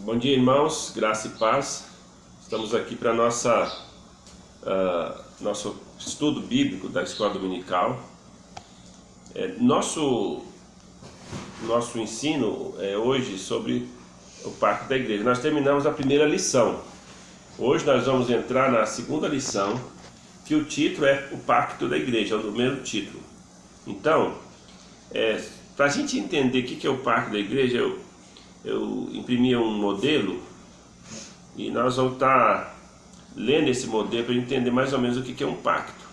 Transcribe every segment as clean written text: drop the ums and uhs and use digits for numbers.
Bom dia, irmãos, graça e paz. Estamos aqui para nosso estudo bíblico da Escola Dominical. Nosso ensino é hoje sobre o pacto da igreja. Nós terminamos a primeira lição. Hoje nós vamos entrar na segunda lição, que o título é o pacto da igreja, é o primeiro título. Então, para a gente entender o que é o pacto da igreja, eu imprimi um modelo e nós vamos estar lendo esse modelo para entender mais ou menos o que é um pacto.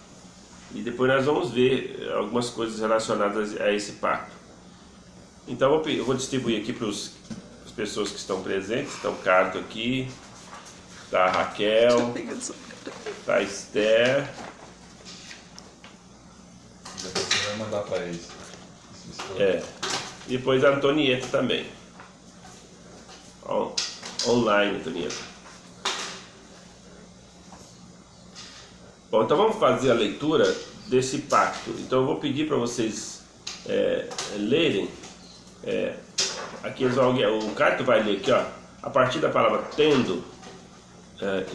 E depois nós vamos ver algumas coisas relacionadas a esse pacto. Então eu vou distribuir aqui para as pessoas que estão presentes. Está o Carto aqui, está a Raquel, está a Esther. Você vai mandar para eles. E depois a Antonieta também. Online, Antonieta. Bom, então vamos fazer a leitura desse pacto. Então eu vou pedir para vocês lerem. Aqui o Carto vai ler aqui, ó, a partir da palavra tendo.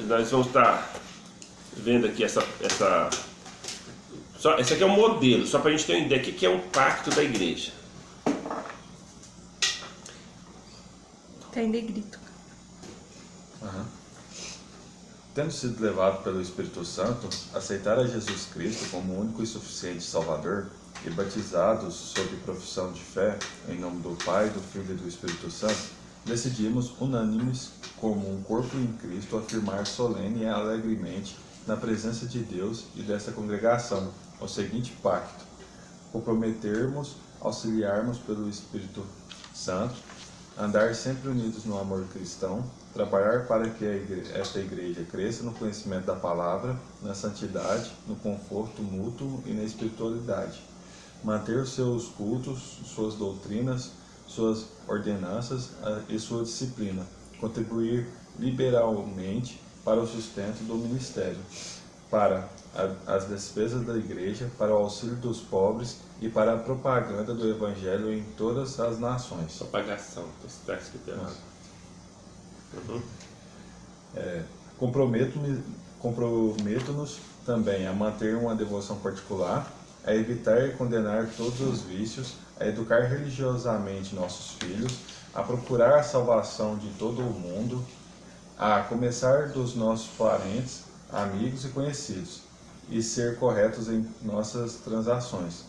Nós vamos estar vendo aqui esse aqui é um modelo, só para a gente ter uma ideia do que é um pacto da igreja. Tá em negrito. Tendo sido levado pelo Espírito Santo, aceitar a Jesus Cristo como o único e suficiente Salvador e batizados sob profissão de fé, em nome do Pai, do Filho e do Espírito Santo, decidimos, unânimes, como um corpo em Cristo, afirmar solene e alegremente, na presença de Deus e desta congregação, o seguinte pacto: comprometermos, auxiliarmos pelo Espírito Santo, andar sempre unidos no amor cristão, trabalhar para que esta igreja cresça no conhecimento da palavra, na santidade, no conforto mútuo e na espiritualidade, manter seus cultos, suas doutrinas, suas ordenanças e sua disciplina, contribuir liberalmente para o sustento do ministério, para as despesas da igreja, para o auxílio dos pobres e para a propaganda do evangelho em todas as nações. Propagação, está escrito errado. Comprometo-nos também a manter uma devoção particular, a evitar e condenar todos os vícios, a educar religiosamente nossos filhos, a procurar a salvação de todo o mundo, a começar dos nossos parentes, amigos e conhecidos, e ser corretos em nossas transações,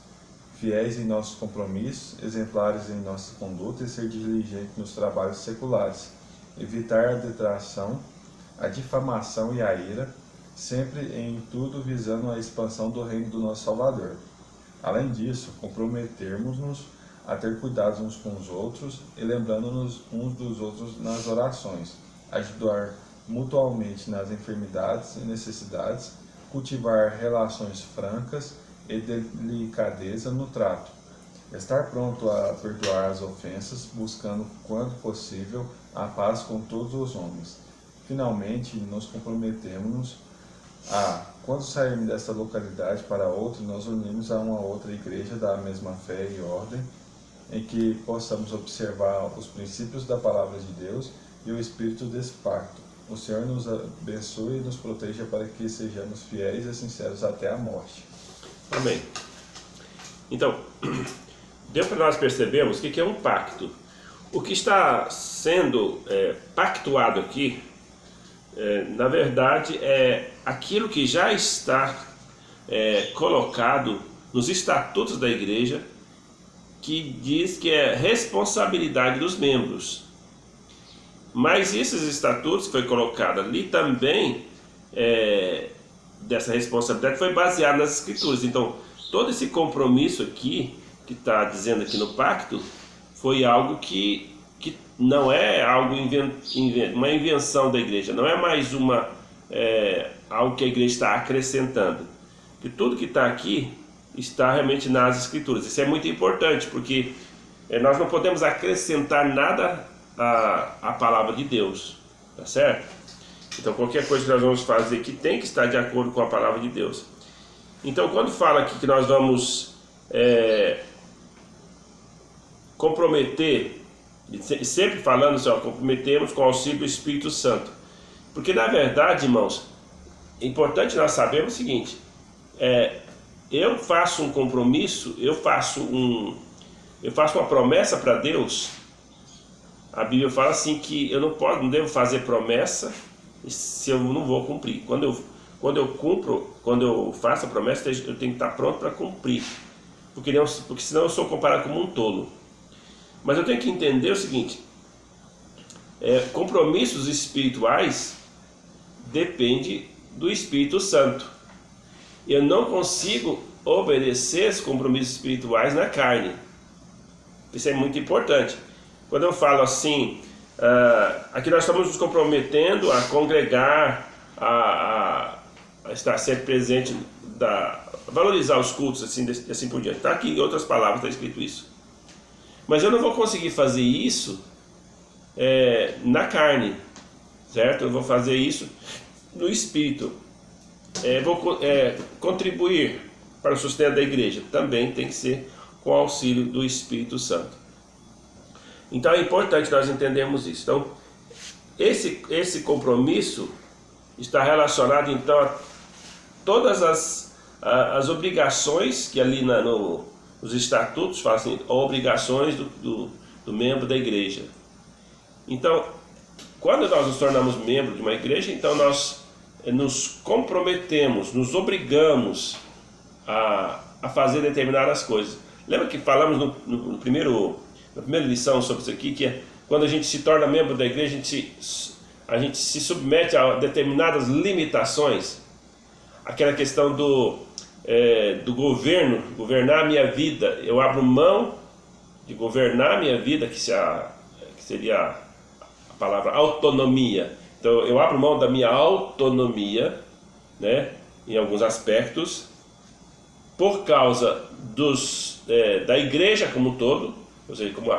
fiéis em nossos compromissos, exemplares em nossa conduta e ser diligente nos trabalhos seculares, evitar a detração, a difamação e a ira, sempre em tudo visando a expansão do reino do nosso Salvador. Além disso, comprometermos-nos a ter cuidado uns com os outros e lembrando-nos uns dos outros nas orações, ajudar mutualmente nas enfermidades e necessidades, cultivar relações francas e delicadeza no trato, estar pronto a perdoar as ofensas, buscando, quando possível, a paz com todos os homens. Finalmente, nos comprometemos a, quando sairmos desta localidade para outra, nos unirmos a uma outra igreja da mesma fé e ordem, em que possamos observar os princípios da palavra de Deus e o espírito desse pacto. O Senhor nos abençoe e nos proteja para que sejamos fiéis e sinceros até a morte. Amém. Então, deu para nós percebermos o que é um pacto. O que está sendo pactuado aqui, na verdade, é aquilo que já está colocado nos estatutos da igreja, que diz que é responsabilidade dos membros. Mas esses estatutos que foi colocado ali também, dessa responsabilidade, foi baseado nas escrituras. Então, todo esse compromisso aqui, que está dizendo aqui no pacto, foi algo que não é algo uma invenção da igreja, não é mais algo que a igreja está acrescentando. Que tudo que está aqui está realmente nas escrituras. Isso é muito importante, porque nós não podemos acrescentar nada à palavra de Deus, tá certo? Então qualquer coisa que nós vamos fazer aqui tem que estar de acordo com a palavra de Deus. Então quando fala aqui que nós vamos comprometer E sempre falando assim, ó, comprometemos com o auxílio do Espírito Santo. Porque na verdade, irmãos, é importante nós sabermos o seguinte, eu faço um compromisso, eu faço uma promessa para Deus. A Bíblia fala assim que eu não devo fazer promessa se eu não vou cumprir. Quando eu faço a promessa, eu tenho que estar pronto para cumprir. Porque senão eu sou comparado como um tolo. Mas eu tenho que entender o seguinte, compromissos espirituais dependem do Espírito Santo. Eu não consigo obedecer esses compromissos espirituais na carne. Isso é muito importante. Quando eu falo assim, aqui nós estamos nos comprometendo a congregar, a estar sempre presente, valorizar os cultos, assim por diante. Está aqui, em outras palavras, está escrito isso. Mas eu não vou conseguir fazer isso na carne, certo? Eu vou fazer isso no Espírito. Vou contribuir para o sustento da igreja. Também tem que ser com o auxílio do Espírito Santo. Então é importante nós entendermos isso. Então, esse compromisso está relacionado então a todas as obrigações que ali nos estatutos falam assim, obrigações do membro da igreja. Então, quando nós nos tornamos membro de uma igreja, então nós nos comprometemos, nos obrigamos a fazer determinadas coisas. Lembra que falamos na primeira lição sobre isso aqui, que é quando a gente se torna membro da igreja, a gente se submete a determinadas limitações. Aquela questão do governar a minha vida. Eu abro mão de governar a minha vida, que seria a palavra autonomia. Então eu abro mão da minha autonomia, né, em alguns aspectos, por causa da igreja como um todo, ou seja, como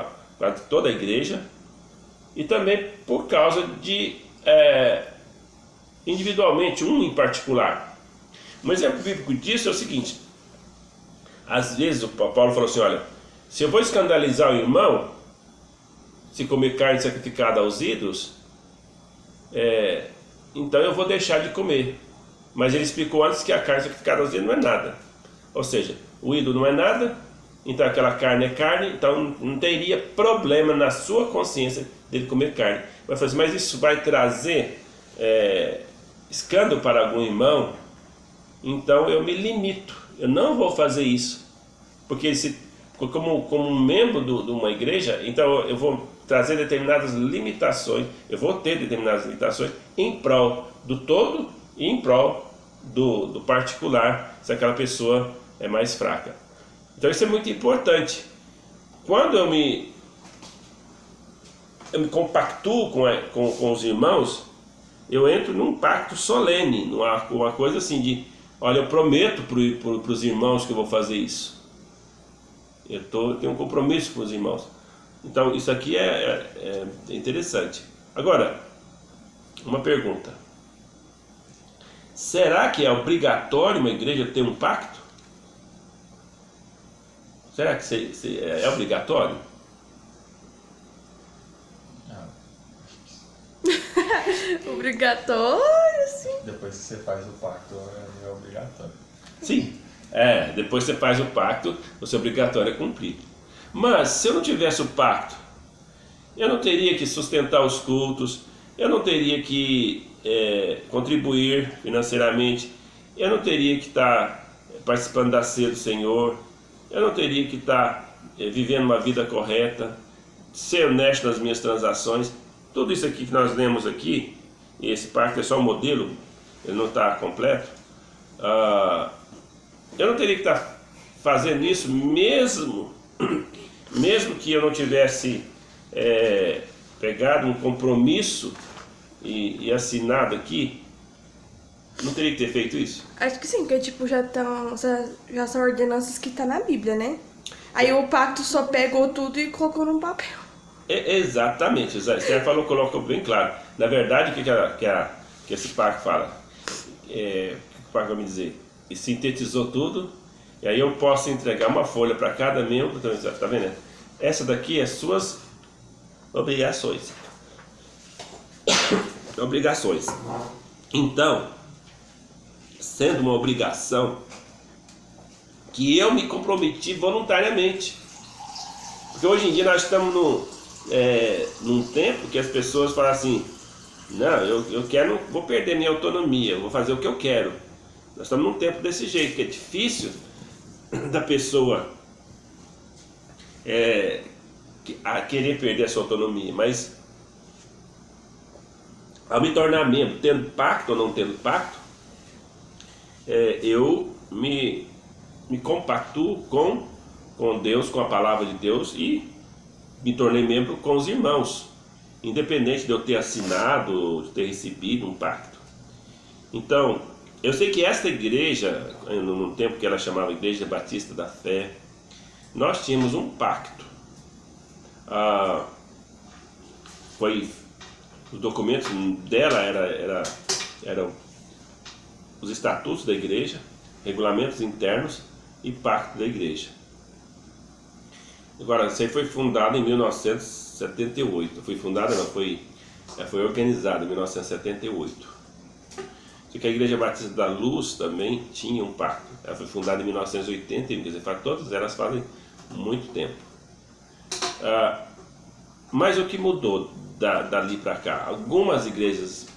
toda a igreja, e também por causa de individualmente, um em particular. Um exemplo bíblico disso é o seguinte: às vezes o Paulo falou assim, olha, se eu vou escandalizar o irmão, se comer carne sacrificada aos ídolos, então eu vou deixar de comer. Mas ele explicou antes que a carne sacrificada aos ídolos não é nada. Ou seja, o ídolo não é nada, então aquela carne é carne, então não teria problema na sua consciência dele comer carne. Vai fazer, mas isso vai trazer escândalo para algum irmão, então eu me limito, eu não vou fazer isso, porque como um membro de uma igreja, então eu vou trazer determinadas limitações, eu vou ter determinadas limitações em prol do todo e em prol do particular, se aquela pessoa é mais fraca. Então isso é muito importante. Quando eu me compactuo com os irmãos, eu entro num pacto solene, uma coisa assim de, olha, eu prometo para os irmãos que eu vou fazer isso. Eu tenho um compromisso com os irmãos. Então isso aqui é interessante. Agora, uma pergunta. Será que é obrigatório uma igreja ter um pacto? Será que é obrigatório? Obrigatório, sim. Depois que você faz o pacto, é obrigatório. Sim, depois você faz o pacto, você é obrigatório a cumprir. Mas se eu não tivesse o pacto, eu não teria que sustentar os cultos, eu não teria que contribuir financeiramente, eu não teria que estar participando da ceia do Senhor, eu não teria que estar vivendo uma vida correta, ser honesto nas minhas transações. Tudo isso aqui que nós lemos aqui, e esse pacto é só um modelo, ele não está completo. Eu não teria que estar fazendo isso mesmo que eu não tivesse pegado um compromisso e assinado aqui. Não teria que ter feito isso? Acho que sim, porque tipo, já são ordenanças que tá na Bíblia, né? Aí o pacto só pegou tudo e colocou num papel. Exatamente, Esther colocou bem claro. Na verdade, o que esse pacto fala? O que o pacto vai me dizer? E sintetizou tudo, e aí eu posso entregar uma folha para cada membro. Tá vendo? Essa daqui é suas Obrigações. Obrigações. Então, sendo uma obrigação que eu me comprometi voluntariamente. Porque hoje em dia nós estamos num tempo que as pessoas falam assim, não, eu quero, vou perder minha autonomia, eu vou fazer o que eu quero. Nós estamos num tempo desse jeito, que é difícil da pessoa querer perder a sua autonomia, mas ao me tornar membro, tendo pacto ou não tendo pacto, eu me compactuo com Deus, com a palavra de Deus, e me tornei membro com os irmãos, independente de eu ter assinado, de ter recebido um pacto. Então, eu sei que esta igreja, no tempo que ela chamava Igreja Batista da Fé, nós tínhamos um pacto. Os documentos dela eram os estatutos da igreja, regulamentos internos e pacto da igreja. Agora, isso aí foi fundado em 1978. Foi fundada, não, foi organizada em 1978. Só que a Igreja Batista da Luz também tinha um pacto. Ela foi fundada em 1981, quer dizer, todas elas fazem muito tempo. Mas o que mudou dali para cá? Algumas igrejas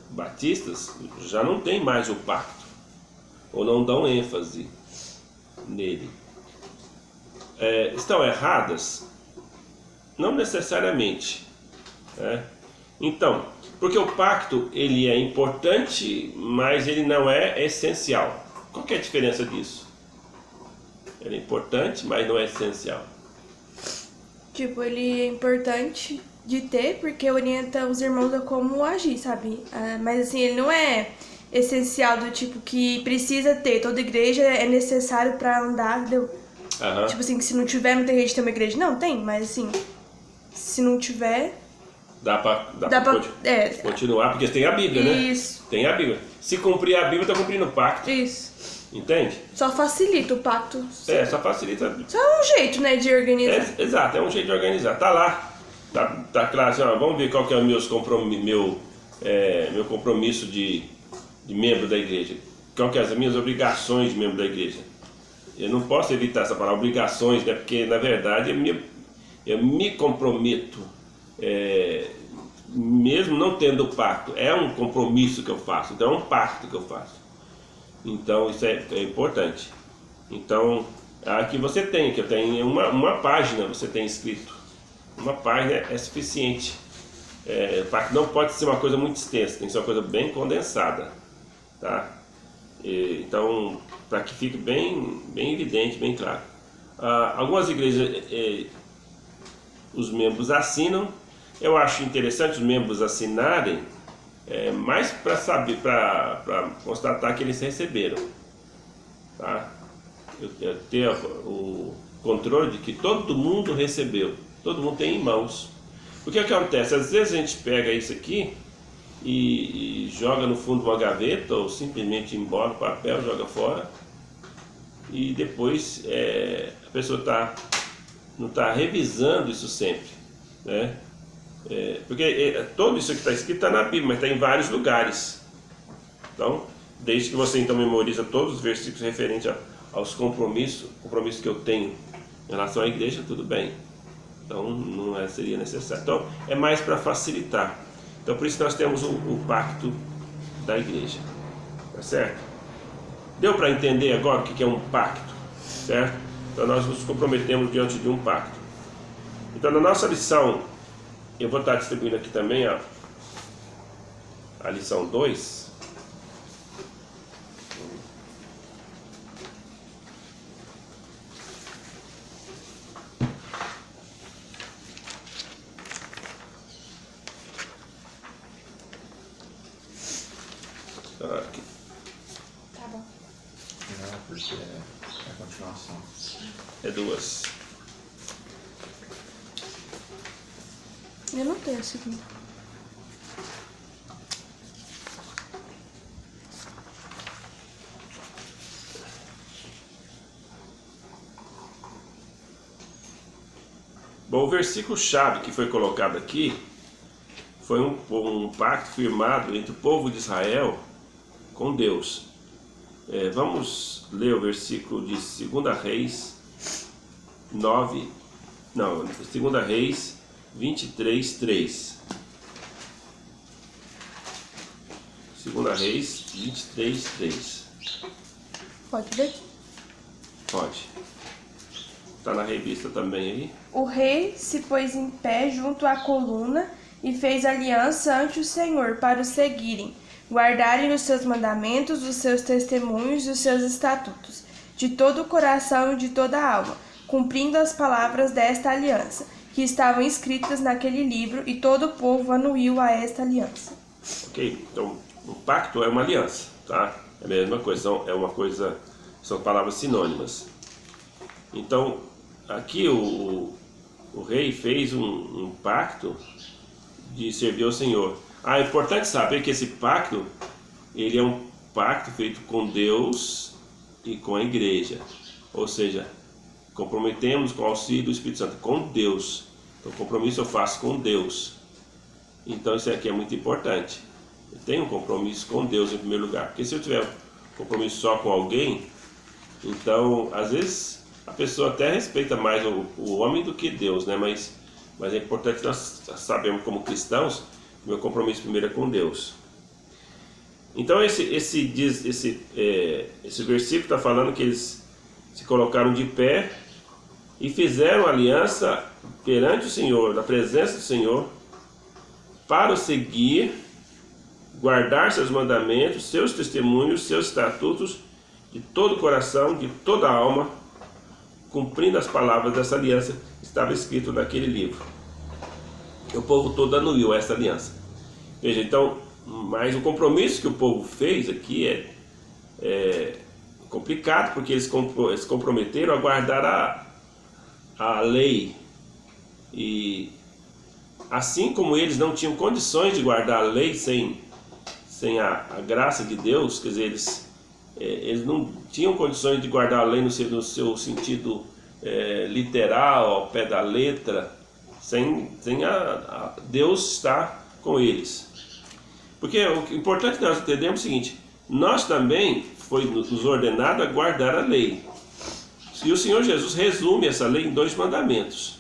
batistas já não tem mais o pacto, ou não dão ênfase nele. Estão erradas? Não necessariamente. Então, porque o pacto ele é importante, mas ele não é essencial. Qual que é a diferença disso? Ele é importante, mas não é essencial. Tipo, ele é importante de ter, porque orienta os irmãos a como agir, sabe? Mas assim, ele não é essencial do tipo que precisa ter. Toda igreja é necessário pra andar, entendeu? Uhum. Tipo assim, que se não tiver, não tem jeito de ter uma igreja. Não, tem, mas assim, se não tiver... Dá pra continuar, porque tem a Bíblia, né? Isso. Tem a Bíblia. Se cumprir a Bíblia, tá cumprindo o pacto. Isso. Entende? Só facilita o pacto. Só facilita. Só é um jeito, né, de organizar. Exato, é um jeito de organizar. Tá lá. Tá claro assim, vamos ver qual que é o meu compromisso de membro da igreja. Qual que é as minhas obrigações de membro da igreja. Eu não posso evitar essa palavra obrigações, né? Porque na verdade eu me comprometo, mesmo não tendo pacto, é um compromisso que eu faço, então é um pacto que eu faço. Então isso é importante. Então aqui você tem, que eu tenho uma página, você tem escrito. Uma página é suficiente. O pacto não pode ser uma coisa muito extensa, tem que ser uma coisa bem condensada, tá? Então, para que fique bem evidente, bem claro. Algumas igrejas, os membros assinam. Eu acho interessante os membros assinarem, mais para saber, para constatar que eles receberam, tá? Eu ter o controle de que todo mundo recebeu, todo mundo tem em mãos. O que acontece? Às vezes a gente pega isso aqui e joga no fundo de uma gaveta, ou simplesmente embola o papel, joga fora, e depois a pessoa não está revisando isso sempre, né? Porque tudo isso que está escrito está na Bíblia, mas está em vários lugares. Então, desde que você então memoriza todos os versículos referentes aos compromissos que eu tenho em relação à igreja, tudo bem. Então não seria necessário. Então é mais para facilitar. Então por isso nós temos o pacto da igreja, tá certo? Deu para entender agora o que é um pacto, certo? Então nós nos comprometemos diante de um pacto. Então na nossa lição, eu vou estar distribuindo aqui também a lição 2. Aqui. Tá bom. Não, porque é a continuação. É 2. Eu não tenho a segunda. Bom, o versículo-chave que foi colocado aqui foi um pacto firmado entre o povo de Israel com Deus. Vamos ler o versículo de 2 Reis 9, não, 2 Reis 23, 3. 2 Reis 23, 3. Pode ler? Pode. Está na revista também aí. O rei se pôs em pé junto à coluna e fez aliança ante o Senhor para o seguirem, guardarem os seus mandamentos, os seus testemunhos e os seus estatutos, de todo o coração e de toda a alma, cumprindo as palavras desta aliança, que estavam escritas naquele livro, e todo o povo anuiu a esta aliança. Ok, então o pacto é uma aliança, tá? É a mesma coisa, são palavras sinônimas. Então, aqui o rei fez um pacto de servir ao Senhor. É importante saber que esse pacto, ele é um pacto feito com Deus e com a igreja. Ou seja, comprometemos com o auxílio do Espírito Santo, com Deus. Então, o compromisso eu faço com Deus. Então, isso aqui é muito importante. Eu tenho um compromisso com Deus em primeiro lugar. Porque se eu tiver um compromisso só com alguém, então, às vezes, a pessoa até respeita mais o homem do que Deus, né? Mas é importante nós sabermos como cristãos que meu compromisso primeiro é com Deus. Então esse versículo está falando que eles se colocaram de pé e fizeram aliança perante o Senhor, na presença do Senhor, para o seguir, guardar seus mandamentos, seus testemunhos, seus estatutos, de todo o coração, de toda a alma, cumprindo as palavras dessa aliança que estava escrito naquele livro. O povo todo anuiu essa aliança. Veja, então, mas o compromisso que o povo fez aqui é complicado, porque eles se comprometeram a guardar a lei. E assim como eles não tinham condições de guardar a lei sem a graça de Deus, quer dizer, eles não tinham condições de guardar a lei no seu sentido literal, ao pé da letra, sem Deus estar com eles. Porque o importante nós entendemos é o seguinte: nós também foi nos ordenado a guardar a lei. E o Senhor Jesus resume essa lei em 2 mandamentos,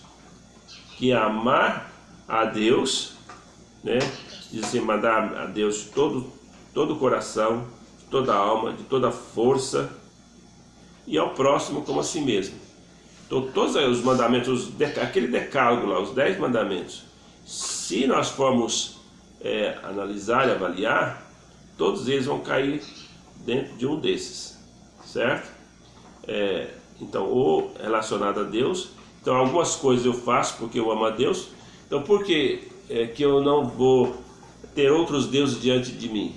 que é amar a Deus, né? Diz assim, mandar a Deus de todo o coração, de toda a alma, de toda a força, e ao próximo como a si mesmo. Então, todos os mandamentos, aquele decálogo lá, os 10 mandamentos, se nós formos analisar e avaliar, todos eles vão cair dentro de um desses, certo? Então, ou relacionado a Deus. Então, algumas coisas eu faço porque eu amo a Deus. Então, por que que eu não vou ter outros deuses diante de mim?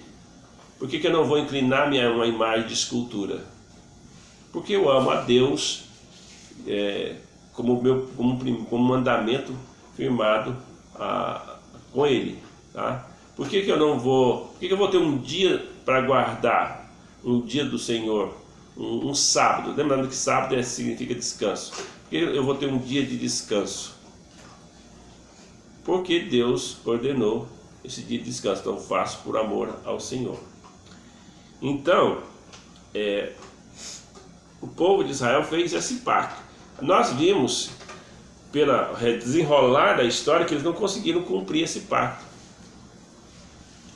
Por que eu não vou inclinar uma imagem de escultura? Porque eu amo a Deus como mandamento firmado com Ele. Tá? Por que eu não vou? Por que eu vou ter um dia para guardar? Um dia do Senhor, um sábado. Lembrando que sábado significa descanso. Por que eu vou ter um dia de descanso? Porque Deus ordenou esse dia de descanso. Então faço por amor ao Senhor. Então, o povo de Israel fez esse pacto. Nós vimos, pela desenrolar da história, que eles não conseguiram cumprir esse pacto.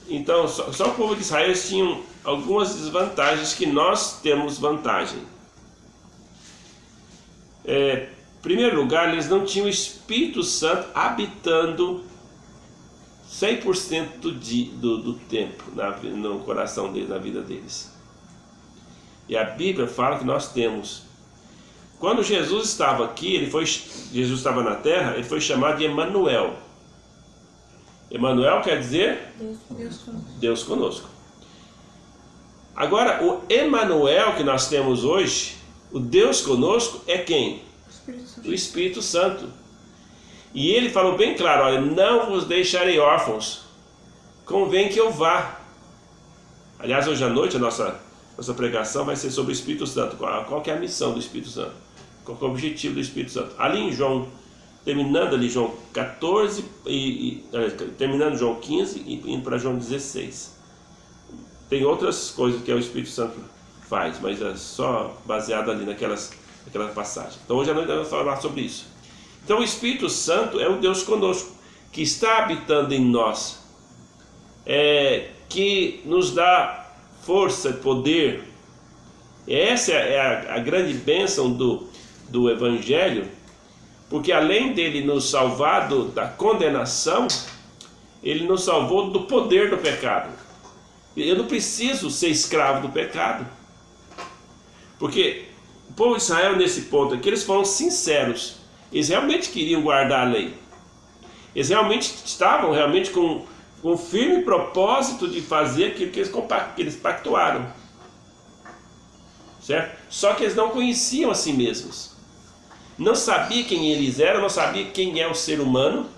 Então, só o povo de Israel tinha algumas desvantagens que nós temos vantagem. Em primeiro lugar, eles não tinham o Espírito Santo habitando 100% do tempo no coração deles, na vida deles. E a Bíblia fala que nós temos. Quando Jesus estava aqui, Jesus estava na terra, ele foi chamado de Emanuel. Emanuel quer dizer Deus conosco. Agora, o Emanuel que nós temos hoje, o Deus conosco, é quem? O Espírito Santo. E ele falou bem claro: olha, não vos deixarei órfãos, convém que eu vá. Aliás, hoje à noite a nossa pregação vai ser sobre o Espírito Santo. Qual que é a missão do Espírito Santo? Qual que é o objetivo do Espírito Santo? Ali em João terminando ali João 14, terminando João 15 e indo para João 16. Tem outras coisas que o Espírito Santo faz, mas é só baseado ali naquela passagem. Então hoje à noite nós vamos falar sobre isso. Então o Espírito Santo é o Deus conosco, que está habitando em nós, que nos dá força, poder. Essa é a grande bênção do Evangelho, porque além dele nos salvar da condenação, ele nos salvou do poder do pecado. Eu não preciso ser escravo do pecado, porque o povo de Israel, nesse ponto aqui, eles foram sinceros. Eles realmente queriam guardar a lei. Eles realmente estavam com um firme propósito de fazer aquilo que eles pactuaram. Certo? Só que eles não conheciam a si mesmos. Não sabiam quem eles eram, não sabiam quem é o ser humano.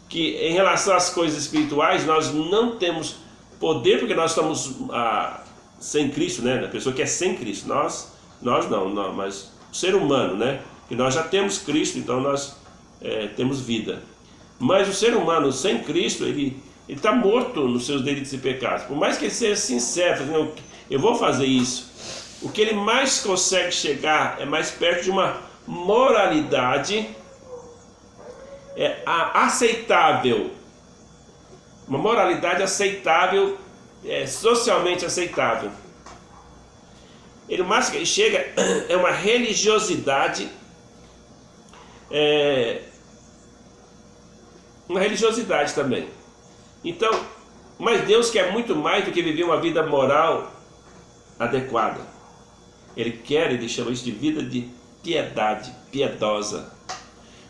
Que em relação às coisas espirituais, nós não temos poder, porque nós estamos sem Cristo, né? A pessoa que é sem Cristo. Nós não, mas o ser humano, né? Que nós já temos Cristo, então nós temos vida. Mas o ser humano sem Cristo, ele está morto nos seus delitos e pecados. Por mais que ele seja sincero, eu vou fazer isso, o que ele mais consegue chegar é mais perto de uma moralidade aceitável. Uma moralidade aceitável, socialmente aceitável. Ele mais que chega é uma religiosidade, uma religiosidade também. Então, mas Deus quer muito mais do que viver uma vida moral adequada. Ele chama isso de vida de piedade, piedosa.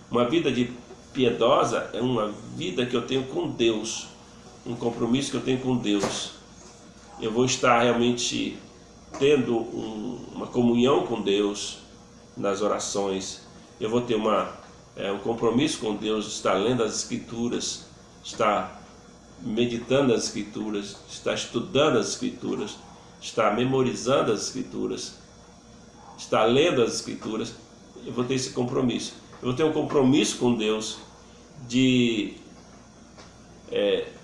Uma vida de piedosa é uma vida que eu tenho com Deus, um compromisso que eu tenho com Deus. Eu vou estar realmente tendo uma comunhão com Deus nas orações. Eu vou ter um compromisso com Deus, estar lendo as Escrituras, estar meditando as Escrituras, estar estudando as Escrituras, estar memorizando as Escrituras, estar lendo as Escrituras. Eu vou ter esse compromisso. Eu vou ter um compromisso com Deus de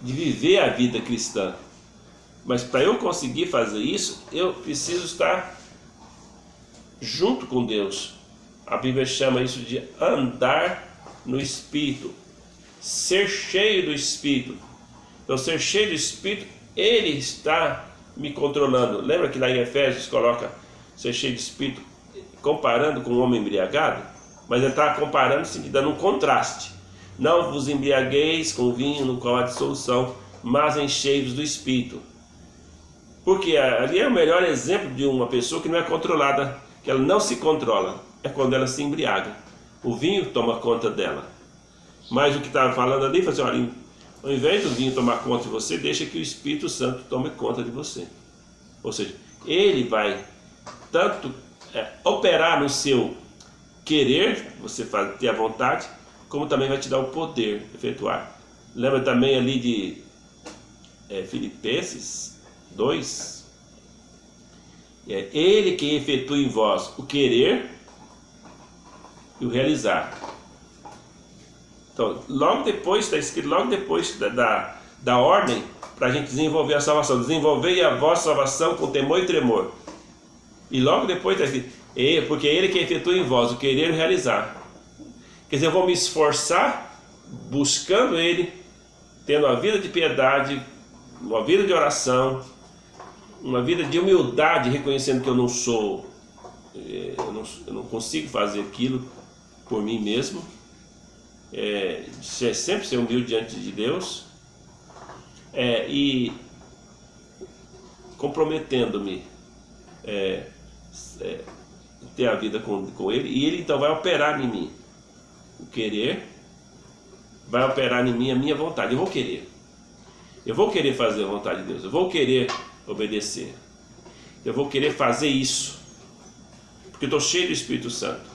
viver a vida cristã. Mas para eu conseguir fazer isso, eu preciso estar junto com Deus. A Bíblia chama isso de andar no Espírito, ser cheio do Espírito. Então, ser cheio do Espírito, Ele está me controlando. Lembra que lá em Efésios coloca ser cheio de Espírito comparando com o homem embriagado? Mas ele está comparando, dando um contraste. Não vos embriagueis com vinho no qual há dissolução, mas enchei-vos do Espírito. Porque ali é o melhor exemplo de uma pessoa que não é controlada, que ela não se controla, é quando ela se embriaga. O vinho toma conta dela. Mas o que está falando ali, fala assim, olha, ao invés do vinho tomar conta de você, deixa que o Espírito Santo tome conta de você. Ou seja, ele vai tanto operar no seu querer, você ter a vontade, como também vai te dar o poder de efetuar. Lembra também ali de Filipenses 2? Ele que efetua em vós o querer e o realizar. Então, logo depois, está escrito logo depois da ordem para a gente desenvolver a salvação. Desenvolvei a vossa salvação com temor e tremor. E logo depois está escrito, porque ele que efetua em vós o querer e o realizar. Quer dizer, eu vou me esforçar buscando ele, tendo uma vida de piedade, uma vida de oração, uma vida de humildade, reconhecendo que eu não sou, eu não consigo fazer aquilo por mim mesmo. Sempre ser humilde diante de Deus, e comprometendo-me ter a vida com Ele, e Ele então vai operar em mim o querer, vai operar em mim a minha vontade. Eu vou querer fazer a vontade de Deus, eu vou querer obedecer, eu vou querer fazer isso, porque eu estou cheio do Espírito Santo.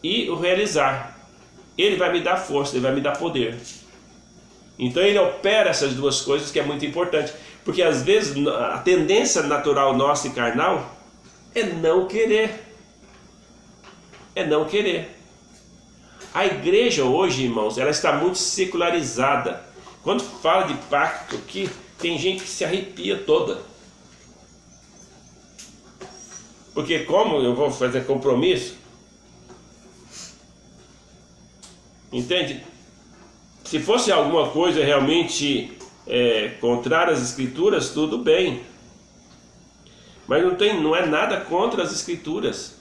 E o realizar, ele vai me dar força, ele vai me dar poder. Então ele opera essas duas coisas, que é muito importante, porque às vezes a tendência natural nossa e carnal é não querer. é não querer. A igreja hoje, irmãos, ela está muito secularizada. Quando fala de pacto aqui, tem gente que se arrepia toda. Porque como eu vou fazer compromisso? Entende? Se fosse alguma coisa realmente contrária às escrituras, tudo bem. Mas não é nada contra as escrituras.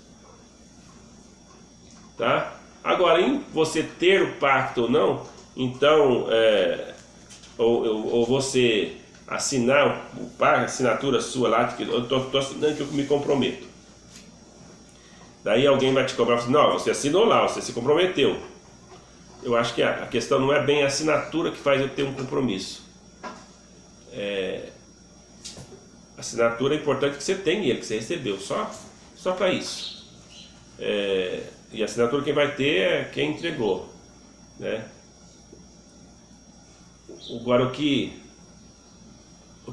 Tá? Agora, em você ter o pacto ou não, então, ou você assinar o pacto, assinatura sua lá, que eu estou assinando que eu me comprometo. Daí alguém vai te cobrar, não, você assinou lá, você se comprometeu. Eu acho que a questão não é bem a assinatura que faz eu ter um compromisso. A assinatura é importante que você tenha, que você recebeu, só para isso. E a assinatura quem vai ter é quem entregou, né? Agora o que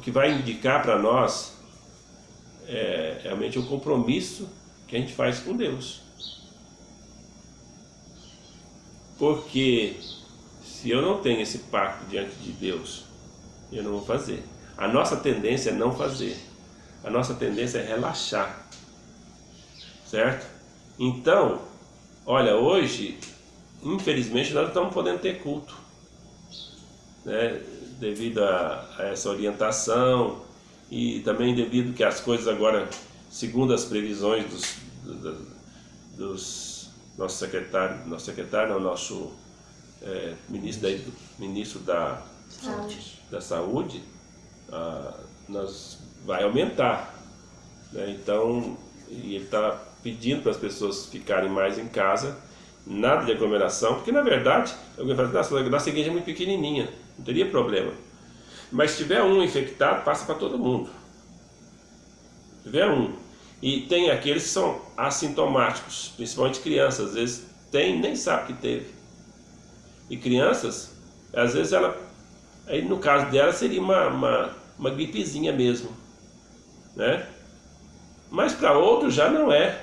vai indicar para nós é realmente o compromisso que a gente faz com Deus. Porque se eu não tenho esse pacto diante de Deus, eu não vou fazer. A nossa tendência é não fazer. A nossa tendência é relaxar. Certo? Então, olha, hoje, infelizmente, nós não estamos podendo ter culto, né? Devido a essa orientação e também devido que as coisas agora, segundo as previsões dos nosso ministro da Saúde, vai aumentar, né? Então, e ele está pedindo para as pessoas ficarem mais em casa, nada de aglomeração, porque na verdade, alguém fala, nossa igreja é muito pequenininha, não teria problema. Mas se tiver um infectado, passa para todo mundo. Se tiver um. E tem aqueles que são assintomáticos, principalmente crianças, às vezes nem sabe que teve. E crianças, às vezes aí no caso dela seria uma gripezinha mesmo, né? Mas para outros já não é.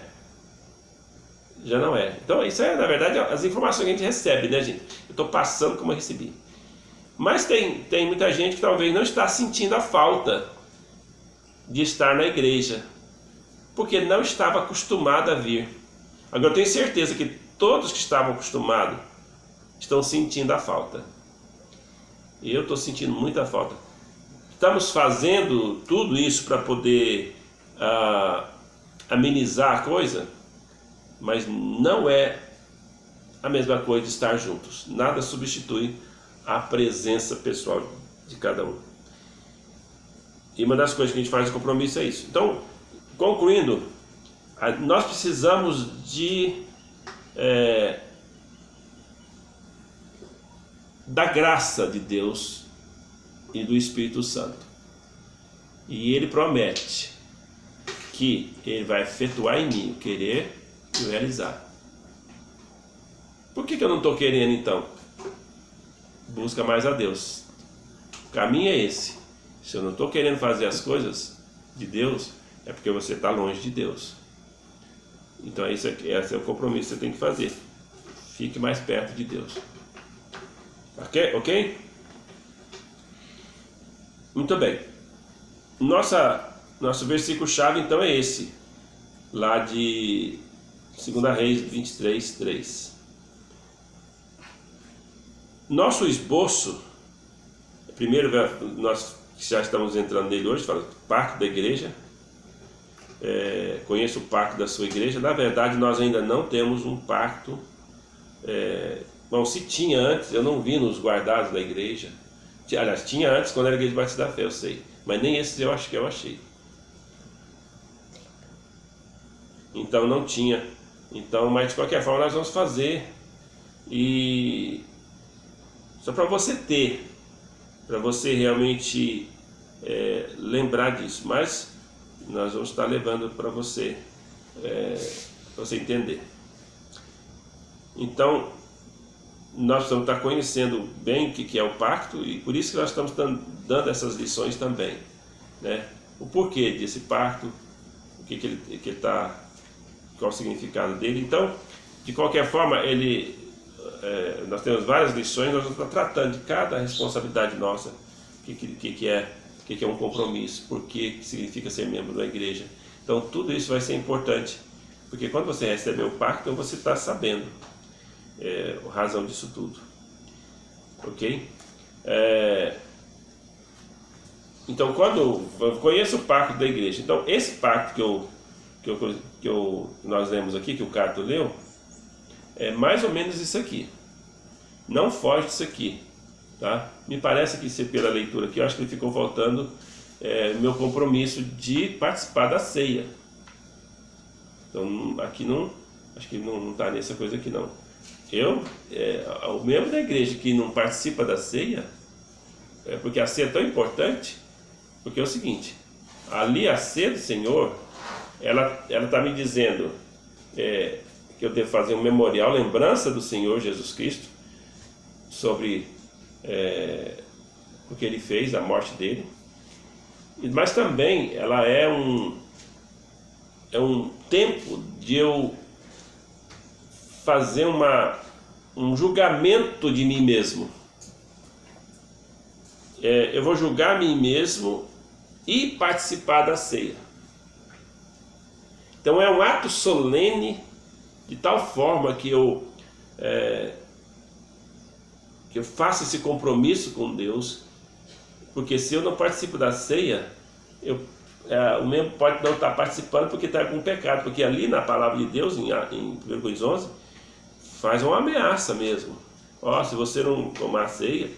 Já não é. Então isso na verdade, as informações que a gente recebe, né, gente? Eu estou passando como eu recebi. Mas tem muita gente que talvez não está sentindo a falta de estar na igreja, porque não estava acostumado a vir. Agora eu tenho certeza que todos que estavam acostumados estão sentindo a falta. E eu estou sentindo muita falta. Estamos fazendo tudo isso para poder amenizar a coisa, mas não é a mesma coisa de estar juntos. Nada substitui a presença pessoal de cada um. E uma das coisas que a gente faz de compromisso é isso. Então, concluindo, nós precisamos da graça de Deus e do Espírito Santo. E Ele promete que Ele vai efetuar em mim o querer e o realizar. Por que eu não estou querendo então? Busca mais a Deus. O caminho é esse. Se eu não estou querendo fazer as coisas de Deus, é porque você está longe de Deus. Então esse é o compromisso que você tem que fazer. Fique mais perto de Deus. Ok? Muito bem. Nosso versículo-chave então é esse. Lá de 2 Reis 23, 3. Nosso esboço, primeiro nós já estamos entrando nele hoje, fala pacto da igreja. Conheça o pacto da sua igreja. Na verdade, nós ainda não temos um pacto. Bom, se tinha antes, eu não vi nos guardados da igreja. Aliás, tinha antes quando era a Igreja Batista da Fé, eu sei. Mas nem esses eu acho que eu achei. Então não tinha. Então, mas de qualquer forma nós vamos fazer. E só para você ter, para você realmente lembrar disso. Mas nós vamos estar levando para você entender. Então, nós precisamos estar conhecendo bem o que é o pacto e por isso que nós estamos dando essas lições também, né? O porquê desse pacto, o que ele está, qual o significado dele. Então, De qualquer forma, nós temos várias lições, nós estamos tratando de cada responsabilidade nossa, o que é um compromisso, por que significa ser membro da igreja. Então tudo isso vai ser importante, porque quando você recebeu o pacto, você está sabendo a razão disso tudo. Ok? Então, quando eu conheço o pacto da igreja, então esse pacto que nós lemos aqui, que o Cato leu, é mais ou menos isso aqui. Não foge disso aqui, tá? Me parece que, pela leitura aqui, eu acho que ele ficou faltando meu compromisso de participar da ceia. Então, aqui não, acho que não está nessa coisa aqui não. O membro da igreja que não participa da ceia, porque a ceia é tão importante, porque é o seguinte, ali a ceia do Senhor, ela está me dizendo que eu devo fazer um memorial, lembrança do Senhor Jesus Cristo, sobre o que ele fez, a morte dele, mas também ela é um tempo de eu fazer um julgamento de mim mesmo. Eu vou julgar a mim mesmo e participar da ceia. Então é um ato solene, de tal forma que eu faço esse compromisso com Deus, porque se eu não participo da ceia, o membro pode não estar participando porque está com pecado, porque ali na palavra de Deus, em 1 Coríntios 11, faz uma ameaça mesmo. Se você não tomar a ceia,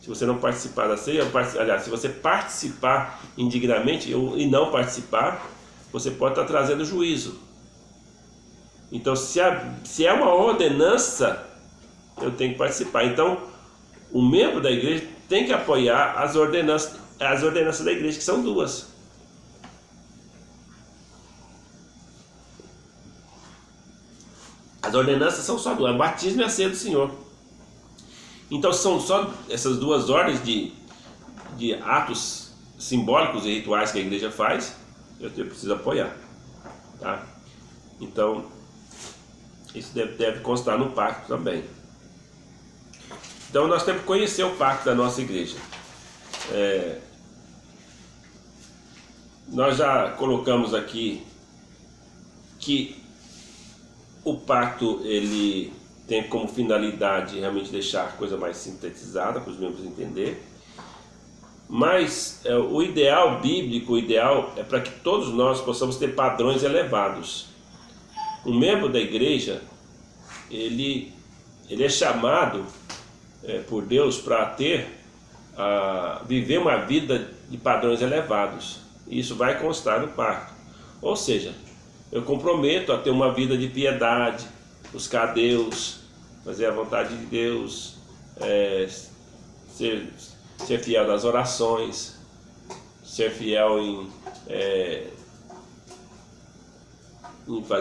se você não participar da ceia, aliás, se você participar indignamente e não participar, você pode estar trazendo juízo. Então, se é uma ordenança, eu tenho que participar. Então, o membro da igreja tem que apoiar as ordenanças da igreja, que são duas. As ordenanças são só duas, o batismo e a ceia do Senhor. Então são só essas duas ordens de atos simbólicos e rituais que a igreja faz, eu preciso apoiar. Tá? Então, isso deve constar no pacto também. Então nós temos que conhecer o pacto da nossa igreja. Nós já colocamos aqui que o pacto ele tem como finalidade realmente deixar a coisa mais sintetizada para os membros entenderem. Mas o ideal bíblico, o ideal é para que todos nós possamos ter padrões elevados. Um membro da igreja, ele é chamado por Deus para viver uma vida de padrões elevados. Isso vai constar no pacto. Ou seja, eu comprometo a ter uma vida de piedade, buscar a Deus, fazer a vontade de Deus, ser fiel nas orações, ser fiel em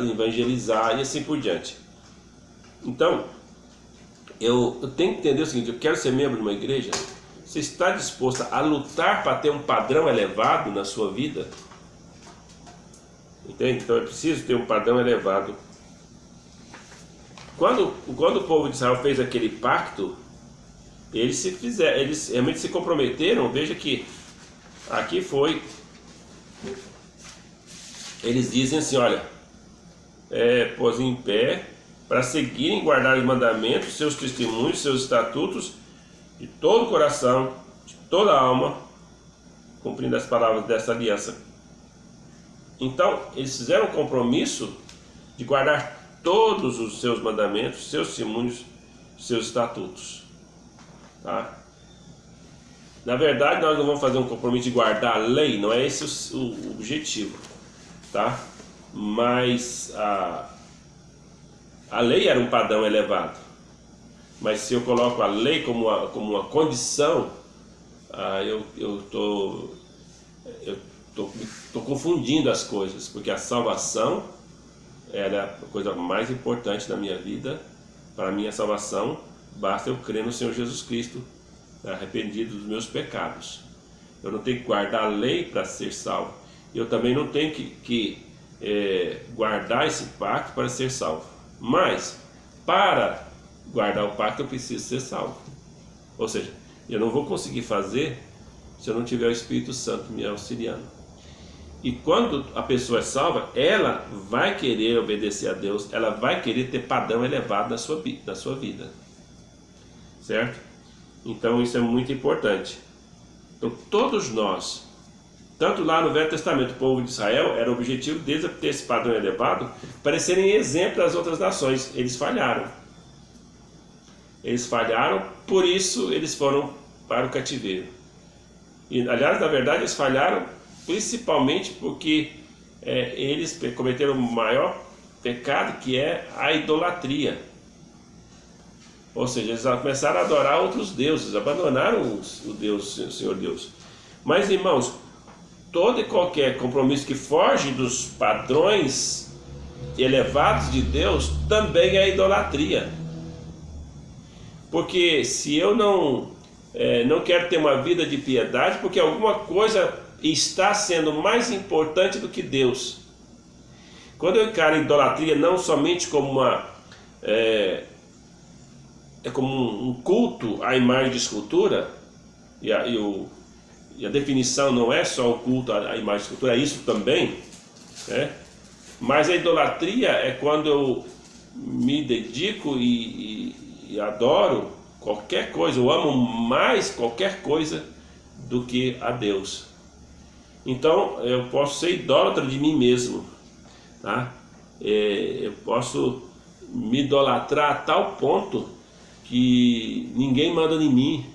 evangelizar e assim por diante. Então, eu tenho que entender o seguinte: eu quero ser membro de uma igreja. Você está disposto a lutar para ter um padrão elevado na sua vida? Entende? Então eu preciso ter um padrão elevado. Quando o povo de Israel fez aquele pacto, eles realmente se comprometeram. Veja que aqui foi, eles dizem assim: olha, pôs em pé para seguirem e guardar os mandamentos, seus testemunhos, seus estatutos, de todo o coração, de toda a alma, cumprindo as palavras dessa aliança. Então, eles fizeram um compromisso de guardar todos os seus mandamentos, seus testemunhos, seus estatutos. Tá? Na verdade, nós não vamos fazer um compromisso de guardar a lei, não é esse o objetivo. Tá? Mas a lei era um padrão elevado. Mas se eu coloco a lei como uma condição, eu estou confundindo as coisas, porque a salvação é a coisa mais importante da minha vida. Para a minha salvação, basta eu crer no Senhor Jesus Cristo, arrependido dos meus pecados. Eu não tenho que guardar a lei para ser salvo. Eu também não tenho que guardar esse pacto para ser salvo. Mas, para guardar o pacto, eu preciso ser salvo. Ou seja, eu não vou conseguir fazer se eu não tiver o Espírito Santo me auxiliando. E quando a pessoa é salva, ela vai querer obedecer a Deus, ela vai querer ter padrão elevado na sua vida. Certo? Então isso é muito importante. Então todos nós, tanto lá no Velho Testamento, o povo de Israel, era o objetivo deles ter esse padrão elevado, para serem exemplo das outras nações. Eles falharam. Eles falharam, por isso eles foram para o cativeiro. E, aliás, na verdade, eles falharam principalmente porque eles cometeram o maior pecado, que é a idolatria. Ou seja, eles começaram a adorar outros deuses, abandonaram o Deus, o Senhor Deus. Mas, irmãos, todo e qualquer compromisso que foge dos padrões elevados de Deus também é idolatria. Porque se eu não quero ter uma vida de piedade, porque alguma coisa está sendo mais importante do que Deus. Quando eu encaro a idolatria não somente como como um culto à imagem de escultura, e a definição não é só o culto à imagem de escultura, é isso também, né? Mas a idolatria é quando eu me dedico e adoro qualquer coisa, eu amo mais qualquer coisa do que a Deus. Então eu posso ser idólatra de mim mesmo, tá? Eu posso me idolatrar a tal ponto que ninguém manda em mim.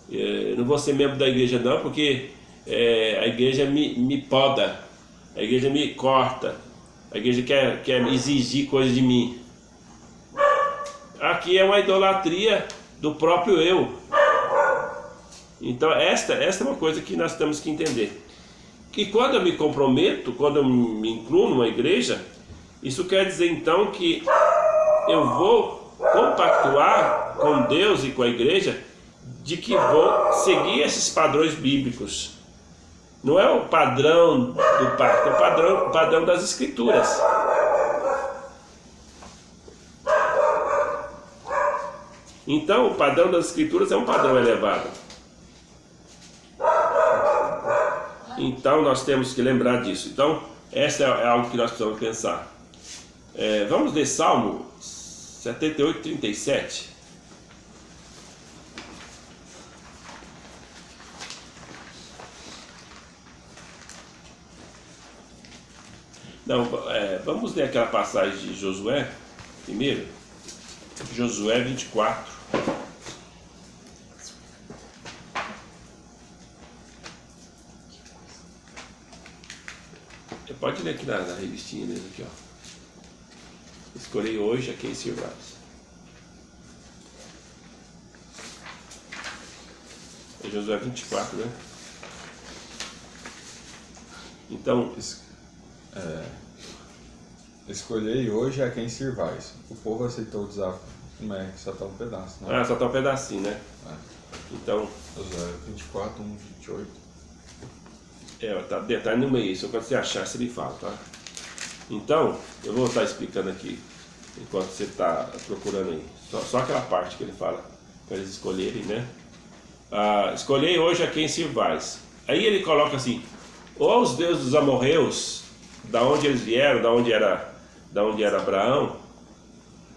Eu não vou ser membro da igreja não, porque a igreja me poda, a igreja me corta, a igreja quer exigir coisas de mim. Aqui é uma idolatria do próprio eu. Então esta é uma coisa que nós temos que entender. Que quando eu me comprometo, quando eu me incluo numa igreja, isso quer dizer então que eu vou compactuar com Deus e com a igreja de que vou seguir esses padrões bíblicos. Não é o padrão do pacto, é o padrão das escrituras. Então o padrão das escrituras é um padrão elevado. Então nós temos que lembrar disso. Então essa é algo que nós precisamos pensar. Vamos ler Salmo 78, 37. Não, vamos ler aquela passagem de Josué primeiro. Josué 24. Pode ler aqui na revistinha mesmo, aqui, ó. Escolhi hoje a quem sirvais. É Josué 24, né? Então, escolhei hoje a quem sirvais. O povo aceitou o desafio. Mas só tá um pedaço, né? só tá um pedacinho, né? Então, Josué 24, 1, 28. tá no meio, só quando você achar, você me fala, tá? Então, eu vou estar explicando aqui, enquanto você está procurando aí. Só aquela parte que ele fala, para eles escolherem, né? Escolhei hoje a quem sirvais. Aí ele coloca assim, ou os deuses dos amorreus, da onde eles vieram, da onde era Abraão,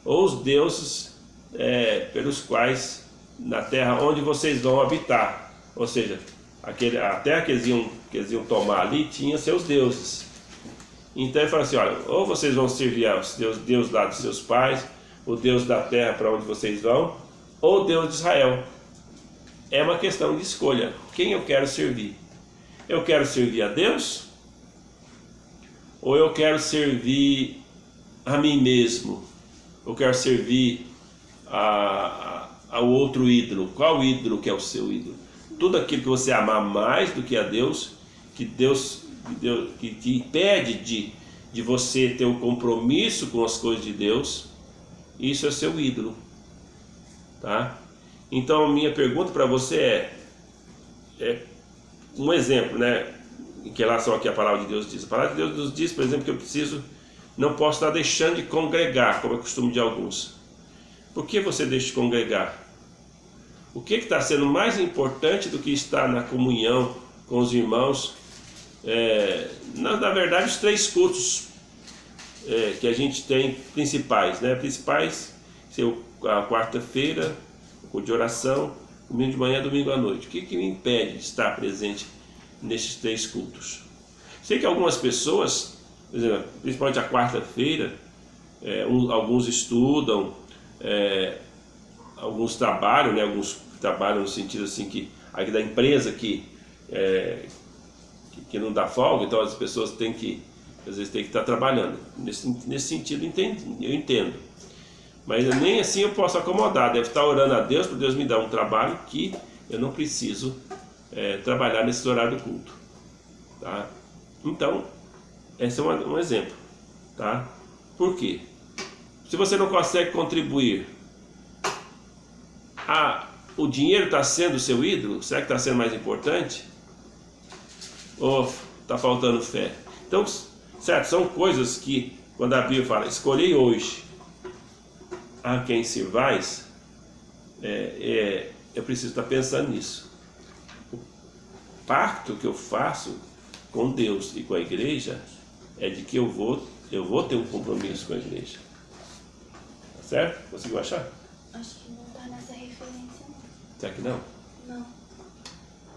ou os deuses pelos quais, na terra onde vocês vão habitar. Ou seja, a terra que eles iam tomar ali tinha seus deuses. Então ele fala assim, olha, ou vocês vão servir aos Deus lá dos seus pais, o Deus da terra para onde vocês vão, ou o Deus de Israel. É uma questão de escolha. Quem eu quero servir? Eu quero servir a Deus? Ou eu quero servir a mim mesmo? Eu quero servir ao outro ídolo? Qual ídolo que é o seu ídolo? Tudo aquilo que você amar mais do que a Deus, que te impede de você ter um compromisso com as coisas de Deus, isso é seu ídolo, tá? Então a minha pergunta para você é um exemplo, né, em relação ao que a palavra de Deus diz. A palavra de Deus nos diz, por exemplo, que eu preciso não posso estar deixando de congregar, como é costume de alguns. Por que você deixa de congregar? O que está sendo mais importante do que estar na comunhão com os irmãos? Na verdade, os 3 cultos que a gente tem principais, né? Principais, a quarta-feira, o culto de oração, domingo de manhã, domingo à noite. O que me impede de estar presente nesses 3 cultos? Sei que algumas pessoas, por exemplo, principalmente a quarta-feira, alguns estudam, alguns trabalham, né? Alguns trabalham no sentido assim que aqui da empresa que não dá folga, então as pessoas têm que, às vezes, tem que estar trabalhando. Nesse sentido, eu entendo. Mas nem assim eu posso acomodar. Deve estar orando a Deus para Deus me dar um trabalho que eu não preciso trabalhar nesse horário do culto. Tá? Então, esse é um exemplo. Tá? Por quê? Se você não consegue contribuir, o dinheiro está sendo o seu ídolo? Será que está sendo mais importante? Ou está faltando fé? Então, certo, são coisas que, quando a Bíblia fala, escolhei hoje a quem servais, eu preciso estar pensando nisso. O pacto que eu faço com Deus e com a igreja é de que eu vou ter um compromisso com a igreja. Tá certo? Conseguiu achar? Acho que não tá nessa referência, não. Será que não? Não.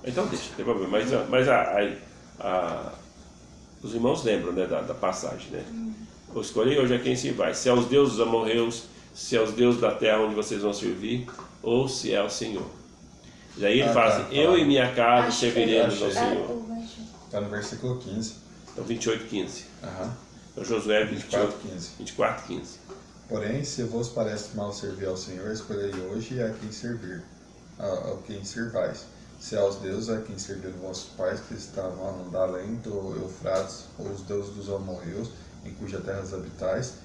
Então deixa, não tem problema. Mas os irmãos lembram, né, da passagem, né? Eu escolhi hoje a quem se vai. Se é os deuses dos amorreus, se é os deuses da terra onde vocês vão servir, ou se é o Senhor. E aí ele fala assim, eu e minha casa serviremos ao Senhor. Está no versículo 15. Então 28:15. Aham. Então Josué 24:15. 24:15. Porém, se vos parece mal servir ao Senhor, escolhei hoje a quem servir, a quem servais. Se aos deuses a quem serviram vossos pais, que estavam além do Eufrates, ou os deuses dos amorreus, em cuja terra habitais,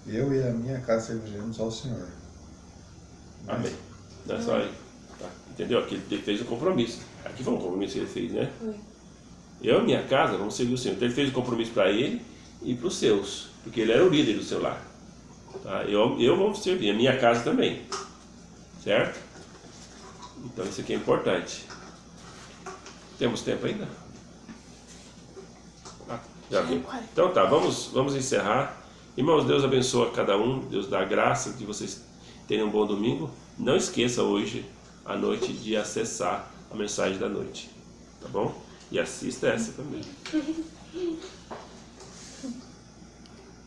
eu e a minha casa serviremos ao Senhor. Amém. Não é só aí. Tá? Entendeu? Aqui ele fez o compromisso. Aqui foi um compromisso que ele fez, né? Foi. Eu e minha casa vamos servir o Senhor. Então ele fez o compromisso para ele e para os seus, porque ele era o líder do seu lar. Tá? Eu vou servir, a minha casa também. Certo? Então isso aqui é importante. Temos tempo ainda? Já viu? Então tá, vamos encerrar. Irmãos, Deus abençoa cada um. Deus dá graça, que vocês tenham um bom domingo. Não esqueça hoje à noite de acessar a mensagem da noite. Tá bom? E assista essa também.